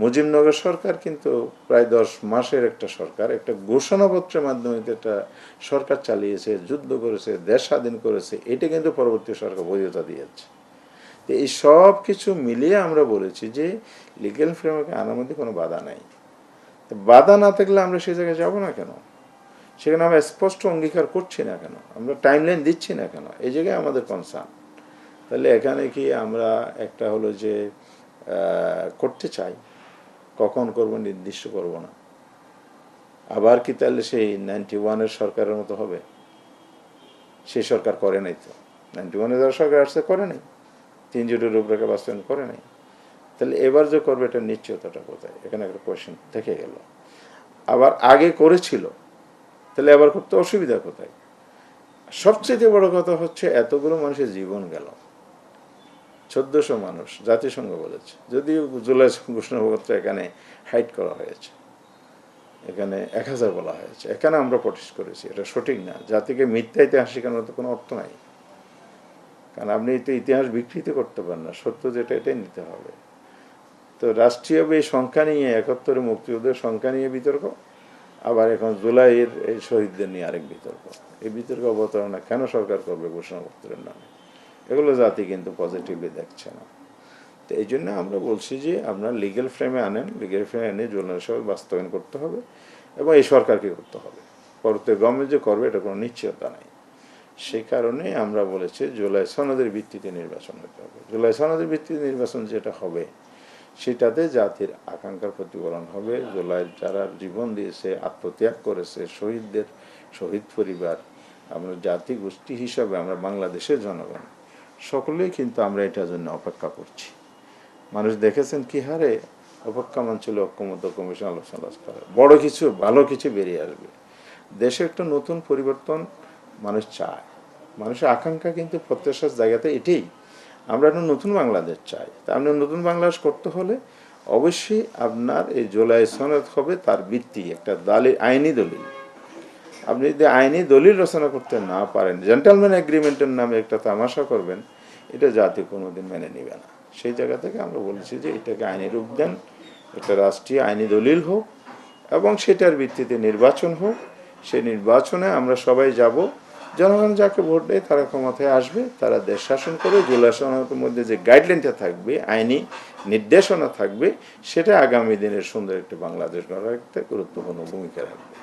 মুজিবনগর সরকার কিন্তু প্রায় 10 মাসের একটা সরকার, একটা ঘোষণাপত্রের মাধ্যমে একটা সরকার চালিয়েছে, যুদ্ধ করেছে, দেশ স্বাধীন করেছে, এটা কিন্তু পরবর্তী সরকার বৈধতা দিয়েছে। তো এই সব কিছু মিলিয়ে আমরা বলেছি যে লিগ্যাল ফ্রেমওয়ার্কে আনার মধ্যে কোনো বাধা নাই। বাধা না থাকলে আমরা সেই জায়গায় যাব না কেন? সেখানে আমরা স্পষ্ট অঙ্গীকার করছি না কেন? আমরা টাইমলাইন দিচ্ছি না কেন? এই জায়গায় আমাদের কনসার্ন। তাহলে এখানে কি আমরা একটা হলো যে করতে চাই, কখন করব নির্দিষ্ট করব না। আবার কি তাহলে সেই 91-এর সরকারের মতো হবে? সেই সরকার করে নাই তো। 91-এ যারা সরকার আসছে করে নাই, 3 জুটের রূপরেখা বাস্তবায়ন করে নাই। তাহলে এবার যে করবে এটা নিশ্চয়তাটা কোথায়? এখানে একটা কোয়েশ্চেন থেকে গেল। আবার আগে করেছিল, তাহলে আবার করতে অসুবিধা কোথায়? সবচেয়ে বড় কথা হচ্ছে এতগুলো মানুষের জীবন গেল, 1400 মানুষ জাতিসংঘ বলেছে, যদিও জুলাই ঘোষণাপত্র এখানে হাইড করা হয়েছে, এখানে 1000 বলা হয়েছে, এখানে আমরা প্রটেস্ট করেছি, এটা সঠিক না। জাতিকে মিথ্যা ইতিহাস শেখানোর তো কোনো অর্থ নাই, কারণ আপনি তো ইতিহাস বিকৃতি করতে পারেন না, সত্য যেটা এটাই নিতে হবে। তো রাষ্ট্রীয় এই সংখ্যা নিয়ে 71-এর মুক্তিযুদ্ধের সংখ্যা নিয়ে বিতর্ক, আবার এখন জুলাইয়ের এই শহীদদের নিয়ে আরেক বিতর্ক। এই বিতর্ক অবতারণা কেন সরকার করবে ঘোষণাপত্রের নামে? এগুলো জাতি কিন্তু পজিটিভলি দেখছে না। তো এই জন্য আমরা বলছি যে আপনার লিগ্যাল ফ্রেমে আনেন, লিগ্যাল ফ্রেমে এনে জুলাই সনদ বাস্তবায়ন করতে হবে এবং এই সরকারকে করতে হবে। পরবর্তী গভর্নমেন্ট যে করবে এটা কোনো নিশ্চয়তা নাই। সেই কারণে আমরা বলেছি জুলাই সনদের ভিত্তিতে নির্বাচন হতে হবে। জুলাই সনদের ভিত্তিতে নির্বাচন যেটা হবে সেটাতে জাতির আকাঙ্ক্ষার প্রতিফলন হবে। জুলাই যারা জীবন দিয়েছে, আত্মত্যাগ করেছে, শহীদদের, শহীদ পরিবার, আমরা জাতি গোষ্ঠী হিসাবে আমরা বাংলাদেশের জনগণ সকলেই কিন্তু আমরা এটার জন্য অপেক্ষা করছি। মানুষ দেখেছেন কি হারে অপেক্ষামান ছিল ঐক্যমত্য কমিশন আলোচনা করে, বড় কিছু ভালো কিছু বেরিয়ে আসবে। দেশে একটা নতুন পরিবর্তন মানুষ চায়, মানুষের আকাঙ্ক্ষা কিন্তু প্রত্যাশার জায়গাতে এটাই, আমরা একটা নতুন বাংলাদেশ চাই। তা আপনি নতুন বাংলাদেশ করতে হলে অবশ্যই আপনার এই জুলাই সনদ হবে তার ভিত্তি একটা আইনি দলিল। আপনি যদি আইনি দলিল রচনা করতে না পারেন, জেন্টলম্যান এগ্রিমেন্টের নামে একটা তামাশা করবেন, এটা জাতি কোনোদিন মেনে নেবে না। সেই জায়গা থেকে আমরা বলেছি যে এটাকে আইনি রূপ দেন, একটা রাষ্ট্রীয় আইনি দলিল হোক এবং সেটার ভিত্তিতে নির্বাচন হোক। সেই নির্বাচনে আমরা সবাই যাব, জনগণ যাকে ভোট দেয় তারা ক্ষমতায় আসবে, তারা দেশ শাসন করে। জুলাই সনদের মধ্যে যে গাইডলাইনটা থাকবে, আইনি নির্দেশনা থাকবে, সেটা আগামী দিনের সুন্দর একটি বাংলাদেশ গড়ার একটা গুরুত্বপূর্ণ ভূমিকা রাখবে।